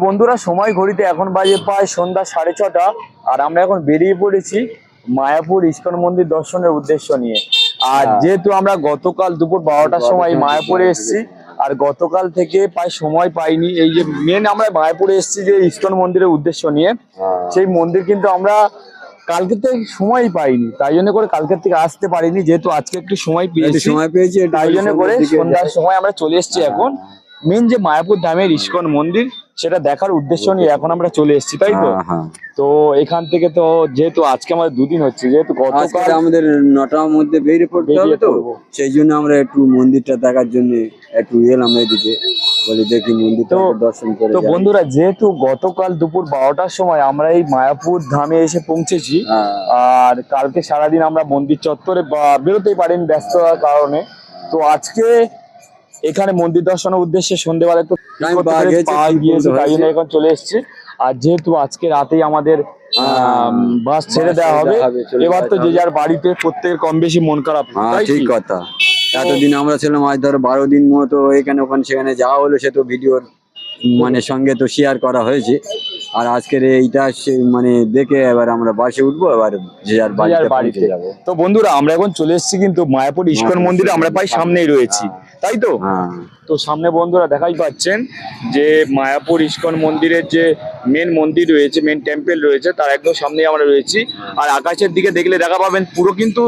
বন্ধুরা সময় ঘড়িতে এখন বাজে প্রায় সন্ধ্যা 6:30 আর আমরা এখন বেরিয়ে পড়েছি মায়াপুর ইস্কন মন্দির দর্শনের উদ্দেশ্য নিয়ে। আর যেহেতু আমরা গতকাল দুপুর 12টার সময় মায়াপুরে এসেছি আর গতকাল থেকে প্রায় সময় পাইনি, এই যে মেন আমরা মায়াপুরে এসেছি যে ইস্কন মন্দিরের উদ্দেশ্য নিয়ে, সেই মন্দির কিন্তু আমরা কালকে থেকে সময় পাইনি, তাই জন্য করে কালকের থেকে আসতে পারিনি। যেহেতু আজকে একটু সময় পেয়েছি তাই জন্য করে সন্ধ্যার সময় আমরা চলে এসেছি। এখন মেন যে মায়াপুর ধামের ইস্কন মন্দির সেটা দেখার উদ্দেশ্য নিয়ে এখন আমরা চলে এসেছি, তাই তো? তো এখান থেকে তো যেহেতু আজকে আমাদের দুদিন হচ্ছে, যেহেতু গতকাল আমাদের 9টার মধ্যে বেরিয়ে পড়তে হবে, তো সেই জন্য আমরা একটু মন্দিরটা দেখার জন্য একটু এলাম এদিকে, বলি দেখি মন্দিরটা দর্শন করে। তো বন্ধুরা যেহেতু গতকাল দুপুর 12টার সময় আমরা এই মায়াপুর ধামে এসে পৌঁছেছি, আর কালকে সারাদিন আমরা মন্দির চত্বরে বেরোতেই পারিনি ব্যস্ততার কারণে, তো আজকে এখানে মন্দির দর্শনের উদ্দেশ্যে সন্ধ্যেবেলা একটু তাই জন্য এখন চলে এসেছি। আর যেহেতু আজকে রাতেই আমাদের বাস ছেড়ে দেওয়া হবে, এবার তো যে যার বাড়িতে প্রত্যেকের কম বেশি মন খারাপ। ঠিক কথা, এতদিন আমরা ছিলাম আজ ধরো 12 দিন মতো এখানে ওখানে সেখানে যাওয়া হলো, সে তো ভিডিওর মানে সঙ্গে তো শেয়ার করা হয়েছে। আর আজকের এইটা মানে দেখে এবার আমরা বাসে উঠবো, এবার যে যার বাড়িতে যাবো। তো বন্ধুরা আমরা এখন চলে এসেছি কিন্তু মায়াপুর ইস্কন মন্দিরে, আমরা প্রায় সামনেই রয়েছি, তাই তো? তো সামনে বন্ধুরা দেখাই পাচ্ছেন যে মায়াপুর ইস্কন মন্দিরের যে মেন মন্দির রয়েছে, মেন টেম্পল রয়েছে, তার একদম সামনেই আমরা রয়েছি। আর আকাশের দিকে দেখলে দেখা পাবেন পুরো কিন্তু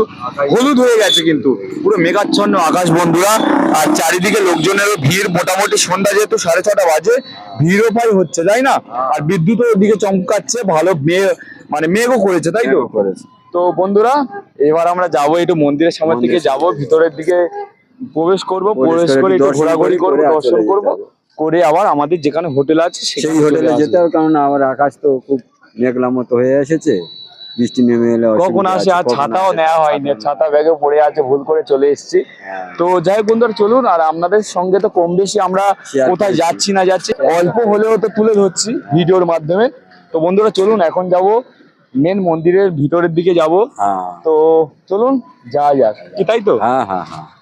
হলুদ হয়ে গেছে, কিন্তু পুরো মেঘাচ্ছন্ন আকাশ বন্ধুরা। আর চারিদিকে লোকজনেরও ভিড়, মোটামুটি সন্ধ্যা যেহেতু 6:30 বাজে, ভিড়ও প্রায় হচ্ছে, তাই না? আর বিদ্যুৎও ওদিকে চমকাচ্ছে, ভালো মানে মেঘও করেছে, তাই তো? তো বন্ধুরা এবার আমরা যাবো একটু মন্দিরের সামনের দিকে, যাব ভিতরের দিকে প্রবেশ করবো, প্রবেশ করে একটু ঘোরাঘুরি করবো, দর্শন করবো, করে আবার আমাদের যেখানে হোটেল আছে সেই হোটেলে যেতে হবে, কারণ আবার আকাশ তো খুব মেঘলা মতো হয়ে এসেছে, বৃষ্টি নেমে এলে কখন আসে। আর ছাতাও নেওয়া হয়নি, ছাতা ব্যাগে পড়ে আছে, ভুল করে চলে এসেছি। তো যাই হোক বন্ধুরা চলুন, আর আপনাদের সঙ্গে তো কম বেশি আমরা কোথায় যাচ্ছি না যাচ্ছি অল্প হলেও তো তুলে ধরছি ভিডিওর মাধ্যমে। তো বন্ধুরা চলুন এখন যাব মেন মন্দিরের ভিতরের দিকে যাব। তো চলুন যাওয়া যাক, কি তাই তো? হ্যাঁ।